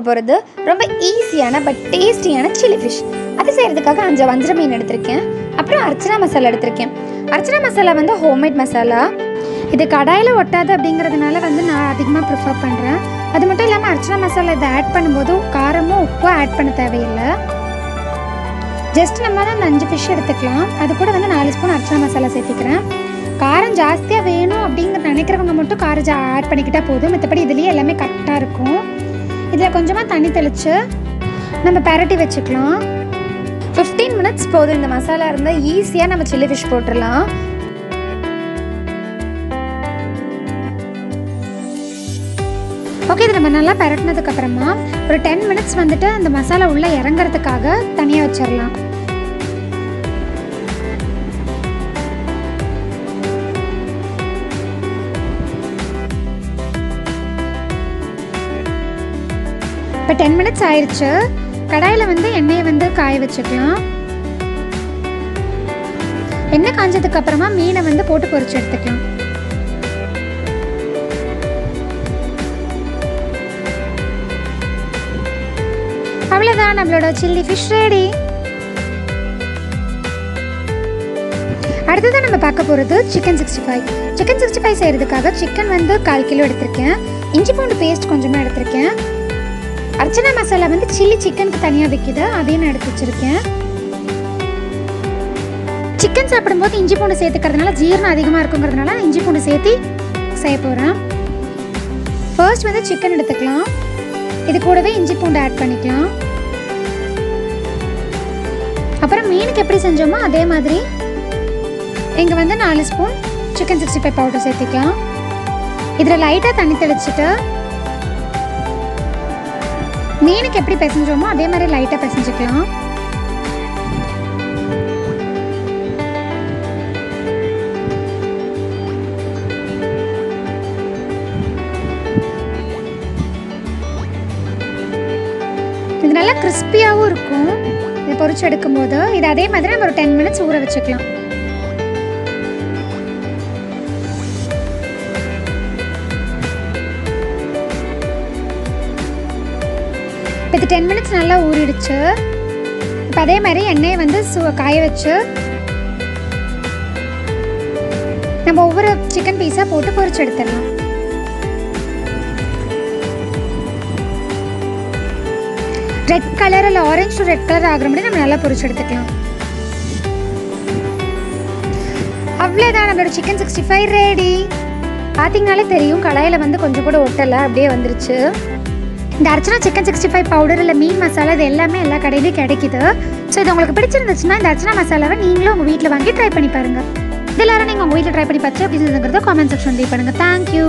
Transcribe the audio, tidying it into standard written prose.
பார்க்க போகிறது ரொம்ப ஈஸியான பட் டேஸ்டியான சில்லி ஃபிஷ். அது செய்கிறதுக்காக 5 வஞ்சர மீன் எடுத்திருக்கேன். அப்புறம் அர்ச்சனா மசாலா எடுத்திருக்கேன். அர்ச்சனா மசாலா வந்து ஹோம்மேட் மசாலா. இது கடாயில் ஒட்டாது அப்படிங்கிறதுனால வந்து நான் அதிகமாக ப்ரிஃபர் பண்ணுறேன். அது மட்டும் இல்லாமல் அர்ச்சனா மசாலா இதை ஆட் பண்ணும்போது காரமும் உப்பும் ஆட் பண்ண தேவையில்லை. ஜஸ்ட் நம்ம தான் அந்த 5 ஃபிஷ் எடுத்துக்கலாம். அது கூட வந்து 4 ஸ்பூன் அர்ச்சனா மசாலா சேர்த்திக்கிறேன். காரம் ஜாஸ்தியாக வேணும் அப்படிங்கிற நினைக்கிறவங்க மட்டும் காரம் ஆட் பண்ணிக்கிட்டால் போதும். மற்றபடி இதுலேயே எல்லாமே கரெக்டாக இருக்கும். இதில் கொஞ்சமாக தண்ணி தெளித்து நம்ம பரட்டி வச்சுக்கலாம். 15 மினிட்ஸ் போதும். இந்த மசாலா இருந்தால் ஈஸியாக நம்ம சில்லி ஃபிஷ் போட்டுடலாம். ஓகே, இது நம்ம நல்லா பரட்டினதுக்கப்புறமா ஒரு 10 மினிட்ஸ் வந்துட்டு அந்த மசாலா உள்ளே இறங்குறதுக்காக தனியாக வச்சிடலாம். இப்போ 10 மினிட்ஸ் ஆயிடுச்சு. கடாயில் வந்து எண்ணெயை வந்து காய வச்சுக்கலாம். எண்ணெய் காஞ்சதுக்கு அப்புறமா மீனை வந்து போட்டு பொரிச்சு எடுத்துக்கலாம். அவ்வளோதான், நம்மளோட சில்லி ஃபிஷ் ரெடி. அடுத்ததான் நம்ம பார்க்க போகிறது சிக்கன் 65. சிக்கன் 65 செய்கிறதுக்காக சிக்கன் வந்து 1/4 கிலோ எடுத்திருக்கேன். இஞ்சி பூண்டு பேஸ்ட் கொஞ்சமாக எடுத்திருக்கேன். அர்ச்சனா மசாலா வந்து சில்லி சிக்கனுக்கு தனியாக விற்கிது, அதையும் நான் எடுத்து வச்சுருக்கேன். சிக்கன் சாப்பிடும்போது இஞ்சி பூண்டு சேர்த்துக்கிறதுனால ஜீரணம் அதிகமாக இருக்குங்கிறதுனால நான் இஞ்சி பூண்டு சேர்த்து செய்ய போகிறேன். ஃபர்ஸ்ட் வந்து சிக்கன் எடுத்துக்கலாம். இது கூடவே இஞ்சி பூண்டு ஆட் பண்ணிக்கலாம். அப்புறம் மீனுக்கு எப்படி செஞ்சோமோ அதே மாதிரி இங்கே வந்து 4 ஸ்பூன் சிக்கன் 65 பவுடர் சேர்த்துக்கலாம். இதில் லைட்டாக தண்ணி தெளிச்சுட்டு மீனுக்கு எப்படி பிசைஞ்சோமோ அதே மாதிரி லைட்டாக பிசைஞ்சிக்கலாம். இது நல்லா கிறிஸ்பியாகவும் இருக்கும் இதை பொரிச்சு எடுக்கும்போது. இது அதே மாதிரி நம்ம ஒரு 10 மினிட்ஸ் ஊற வச்சுக்கலாம். இப்போ 10 மினிட்ஸ் நல்லா ஊறிடுச்சு. இப்போ அதே மாதிரி எண்ணெயை வந்து காய வச்சு நம்ம ஒவ்வொரு சிக்கன் பீஸாக போட்டு பொரிச்சு எடுத்துடலாம். ரெட் கலர் இல்லை ஆரஞ்சு டு ரெட் கலர் ஆகிற மாதிரி நம்ம நல்லா பொரிச்சு எடுத்துக்கலாம். அவ்வளோதான், நம்மளோட சிக்கன் 65 ரெடி. பார்த்தீங்கனாலே தெரியும் கடாயில் வந்து கொஞ்சம் கூட ஒட்டலை, அப்படியே வந்துருச்சு. இந்த அர்ச்சனா சிக்கன் 65 பவுடர் இல்லை மீன் மசாலா இது எல்லாமே எல்லா கடையிலையும் கிடைக்குது. ஸோ இது உங்களுக்கு பிடிச்சிருந்துச்சுன்னா இந்த அர்ச்சனா மசாலாவை நீங்களும் உங்கள் வீட்டில் வாங்கி ட்ரை பண்ணி பாருங்கள். இது எல்லாரும் நீங்கள் உங்கள் வீட்டில் ட்ரை பண்ணி பார்த்து எப்படி இருந்துங்கிறத காமெண்ட் செக்ஷன் லீவ் பண்ணுங்கள். தேங்க்யூ.